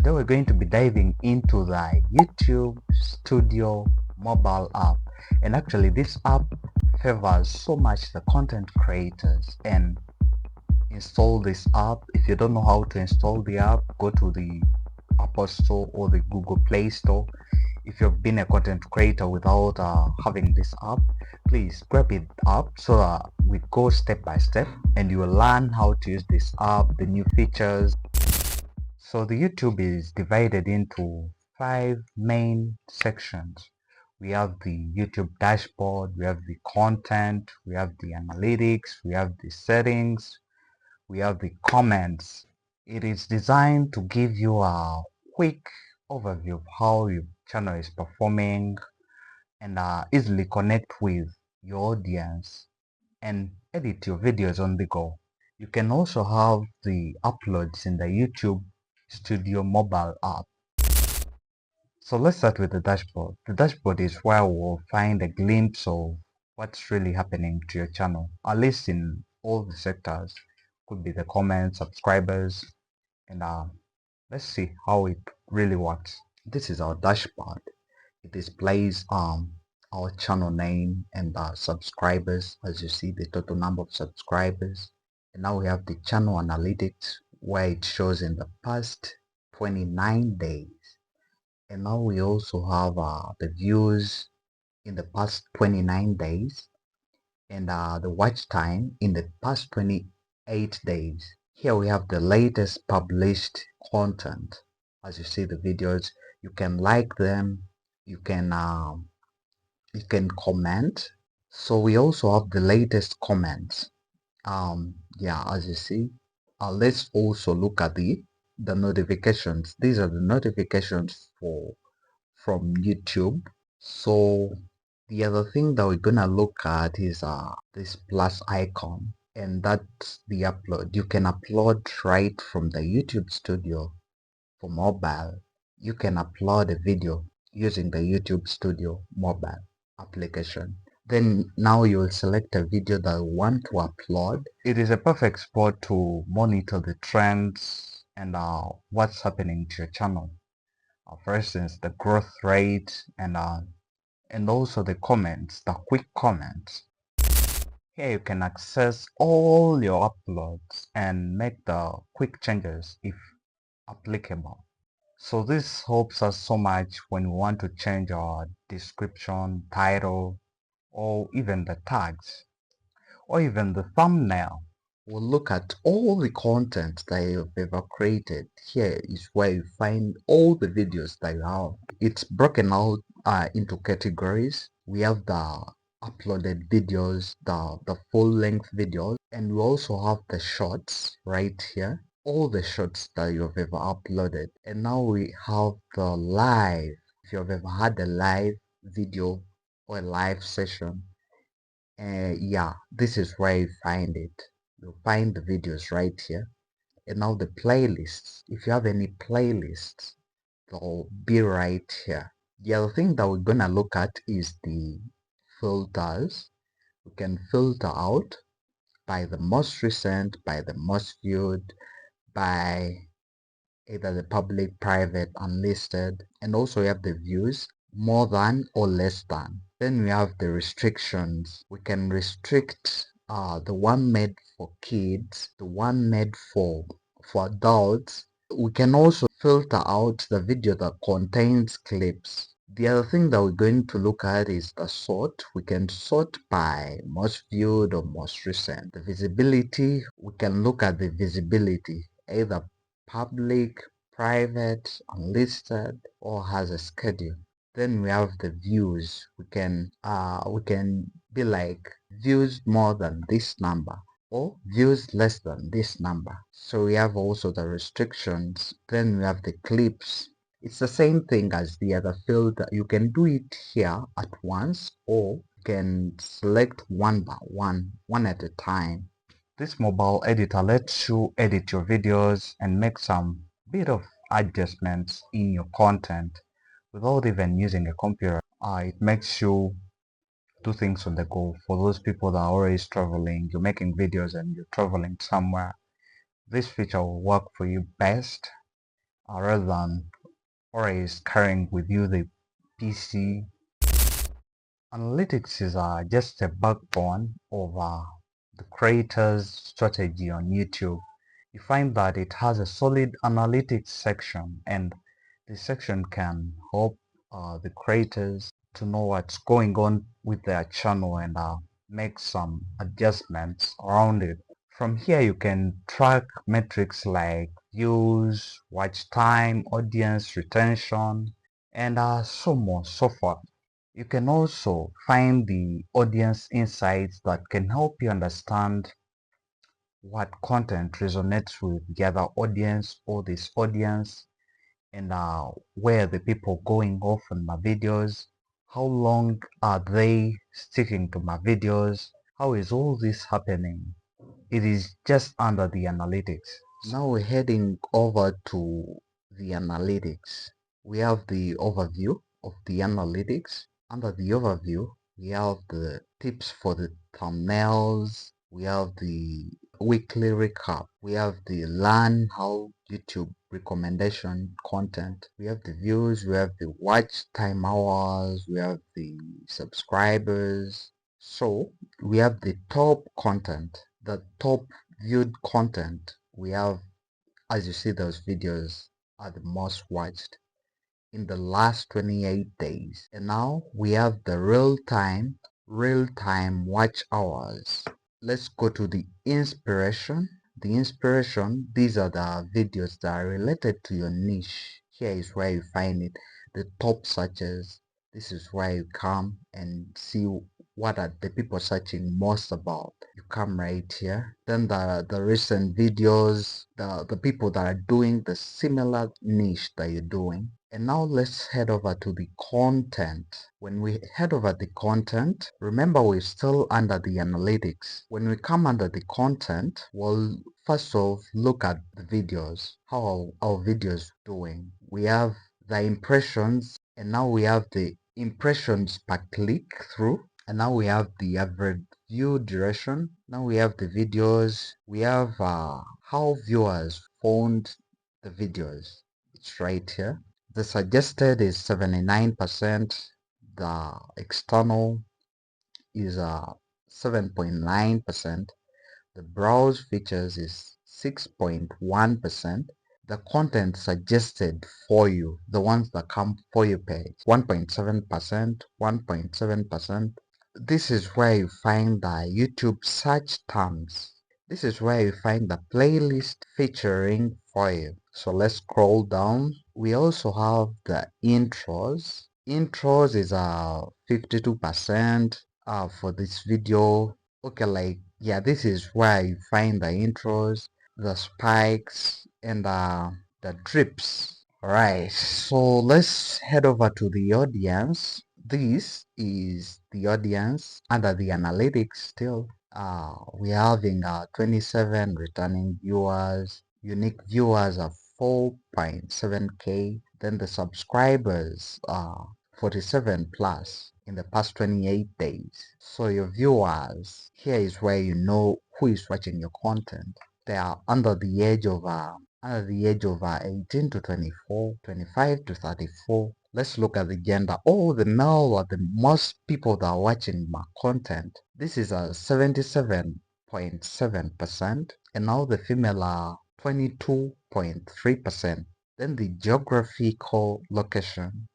Today we're going to be diving into the YouTube Studio mobile app, and actually this app favors so much the content creators. And install this app. If you don't know how to install the app, go to the Apple Store or the Google Play Store. If you've been a content creator without having this app, please grab it up so that we go step by step and you will learn how to use this app, the new features. So the YouTube is divided into 5 main sections. We have the YouTube dashboard, we have the content, we have the analytics, we have the settings, we have the comments. It is designed to give you a quick overview of how your channel is performing and easily connect with your audience and edit your videos on the go. You can also have the uploads in the YouTube Studio mobile app. So let's start with the dashboard. The dashboard is where we'll find a glimpse of what's really happening to your channel, at least in all the sectors. Could be the comments, subscribers, and let's see how it really works. This is our dashboard. It displays our channel name and subscribers. As you see, the total number of subscribers. And now we have the channel analytics where it shows in the past 29 days. And now we also have the views in the past 29 days and the watch time in the past 28 days. Here we have the latest published content. As you see the videos, you can like them, you can comment. So we also have the latest comments. Yeah, as you see, let's also look at the notifications. These are the notifications from YouTube. So the other thing that we're gonna look at is this plus icon, and that's the upload. You can upload right from the YouTube Studio for mobile. You can upload a video using the YouTube Studio mobile application. Then now you will select a video that you want to upload. It is a perfect spot to monitor the trends and what's happening to your channel. For instance, the growth rate and also the comments, the quick comments. Here you can access all your uploads and make the quick changes if applicable. So this helps us so much when we want to change our description, title, or even the tags, or even the thumbnail. We'll look at all the content that you've ever created. Here is where you find all the videos that you have. It's broken out into categories. We have the uploaded videos, the full-length videos, and we also have the shorts right here. All the shorts that you've ever uploaded. And now we have the live. If you've ever had a live video or a live session, yeah, this is where you find it. You'll find the videos right here. And now the playlists. If you have any playlists, they'll be right here. The other thing that we're gonna look at is the filters. We can filter out by the most recent, by the most viewed, by either the public, private, unlisted, and also we have the views, more than or less than. Then we have the restrictions. We can restrict the one made for kids, the one made for adults. We can also filter out the video that contains clips. The other thing that we're going to look at is the sort. We can sort by most viewed or most recent. The visibility, we can look at the visibility, either public, private, unlisted, or has a schedule. Then we have the views. We can be like views more than this number or views less than this number. So we have also the restrictions. Then we have the clips. It's the same thing as the other filter. You can do it here at once, or you can select one by one at a time. This mobile editor lets you edit your videos and make some bit of adjustments in your content without even using a computer. It makes you do things on the go. For those people that are always traveling, you're making videos and you're traveling somewhere, this feature will work for you best. rather than always carrying with you the PC. Analytics is just a backbone of the creator's strategy on YouTube. You find that it has a solid analytics section, and this section can help the creators to know what's going on with their channel and make some adjustments around it. From here you can track metrics like views, watch time, audience retention, and so forth. You can also find the audience insights that can help you understand what content resonates with the other audience or this audience, and where the people going off on my videos, how long are they sticking to my videos, how is all this happening. It is just under the analytics. Now we're heading over to the analytics. We have the overview of the analytics. Under the overview, we have the tips for the thumbnails. We have the weekly recap. We have the learn how YouTube recommendation content. We have the views. We have the watch time hours. We have the subscribers. So we have the top content, the top viewed content. We have, as you see, those videos are the most watched in the last 28 days. And now we have the real-time watch hours. Let's go to the inspiration. The inspiration, these are the videos that are related to your niche. Here is where you find it. The top searches. This is where you come and see what are the people searching most about. You come right here. Then the recent videos, the people that are doing the similar niche that you're doing. And now let's head over to the content. When we head over the content, remember we're still under the analytics. When we come under the content, we'll first off look at the videos. How are our videos doing? We have the impressions, and now we have the impressions per click through, and now we have the average view duration. Now we have the videos. We have how viewers found the videos. It's right here. The suggested is 79%. The external is 7.9%. The browse features is 6.1%. The content suggested for you, the ones that come for your page, 1.7%, 1.7%. This is where you find the YouTube search terms. This is where you find the playlist featuring for you. So let's scroll down. We also have the intros. Intros is 52% for this video. Okay, like, yeah, this is where you find the intros, the spikes, and the drips. Alright, so let's head over to the audience. This is the audience under the analytics still. We're having 27 returning viewers, unique viewers are 4.7k, then the subscribers are 47 plus in the past 28 days. So your viewers, here is where you know who is watching your content. They are under the age of 18 to 24, 25 to 34. Let's look at the gender. Oh, the male are the most people that are watching my content. This is a 77.7%, and now the female are 22.3%. Then the geographical location.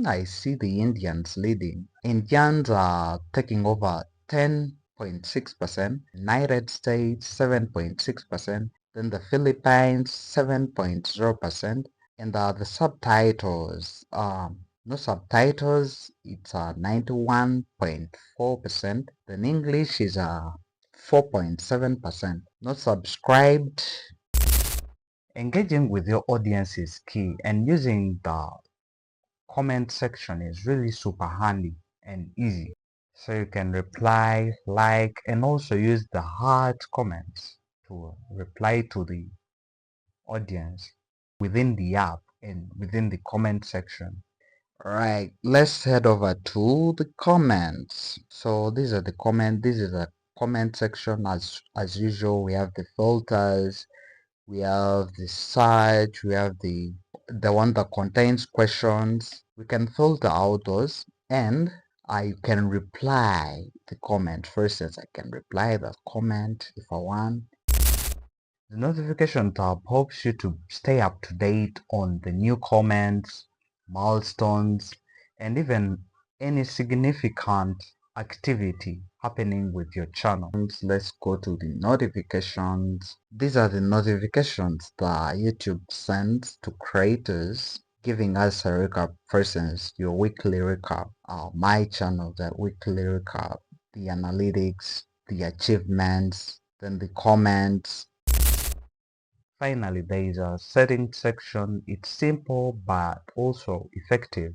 I see the Indians leading. Indians are taking over 10.6%, United States 7.6%, then the Philippines 7.0%, and the subtitles. No subtitles, it's 91.4%. Then English is 4.7%. Not subscribed. Engaging with your audience is key, and using the comment section is really super handy and easy. So you can reply, like, and also use the heart comments to reply to the audience within the app and within the comment section. Right, let's head over to the comments. So these are the comment. This is the comment section. As usual, we have the filters, we have the search, we have the the one that contains questions. We can filter out those, and I can reply the comment. For instance, I can reply the comment if I want. The notification tab helps you to stay up to date on the new comments, milestones, and even any significant activity happening with your channel. Let's go to the notifications. These are the notifications that YouTube sends to creators, giving us a recap. For instance, your weekly recap, my channel, the weekly recap, the analytics, the achievements, then the comments. Finally, there is a settings section. It's simple but also effective,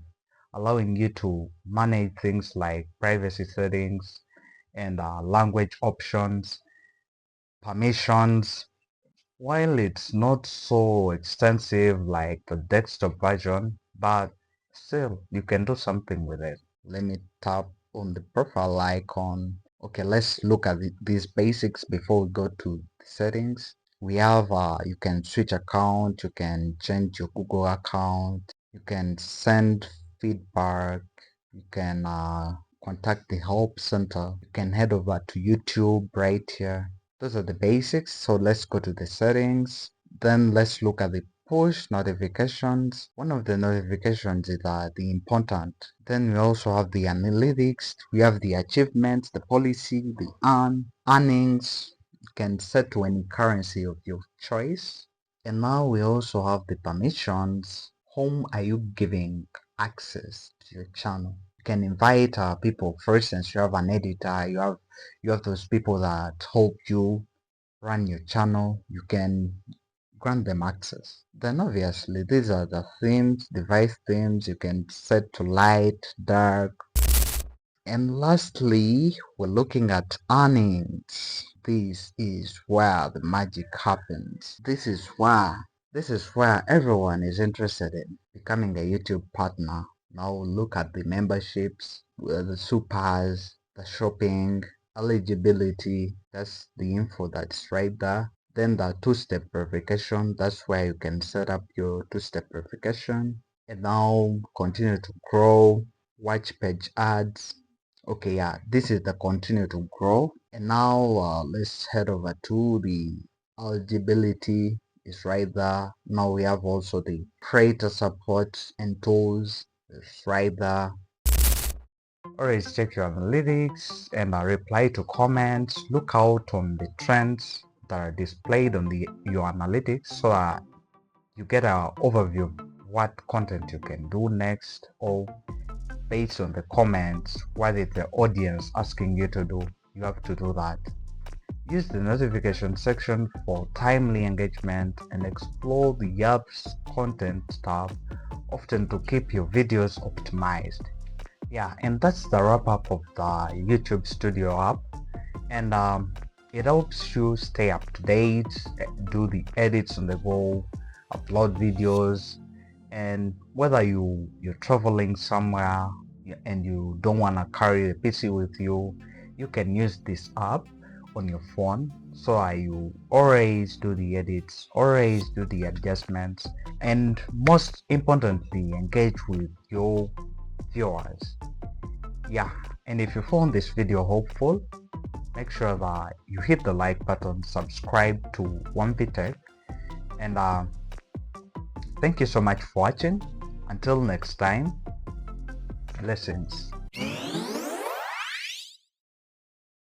allowing you to manage things like privacy settings and language options, permissions. While it's not so extensive like the desktop version, but still you can do something with it. Let me tap on the profile icon. Okay, let's look at these basics before we go to the settings. We have you can switch account, you can change your Google account, you can send feedback, you can contact the help center, you can head over to YouTube right here. Those are the basics. So let's go to the settings. Then let's look at the push notifications. One of the notifications is the important. Then we also have the analytics. We have the achievements, the policy, the earnings. You can set to any currency of your choice. And now we also have the permissions. Whom are you giving access to your channel? You can invite people. For instance, you have an editor, you have those people that help you run your channel. You can grant them access. Then obviously these are the themes, device themes. You can set to light, dark. And lastly, we're looking at earnings. This is where the magic happens. This is where everyone is interested in becoming a YouTube partner. Now look at the memberships, the supers, the shopping, eligibility. That's the info that's right there. Then the two-step verification. That's where you can set up your two-step verification. And now continue to grow, watch page ads. Okay, yeah, this is the continue to grow. And now let's head over to the eligibility is right there. Now we have also the creator support and tools is right there. Always check your analytics and reply to comments. Look out on the trends that are displayed on your analytics so that you get an overview of what content you can do next, or based on the comments, what is the audience asking you to do, you have to do that. Use the notification section for timely engagement and explore the app's content tab often to keep your videos optimized. Yeah, and that's the wrap up of the YouTube Studio app, and it helps you stay up to date, do the edits on the go, upload videos, and whether you're traveling somewhere and you don't want to carry the PC with you, you can use this app on your phone so you always do the edits, always do the adjustments, and most importantly engage with your viewers. Yeah, and if you found this video helpful, make sure that you hit the like button, subscribe to 1VTech, and thank you so much for watching. Until next time, blessings.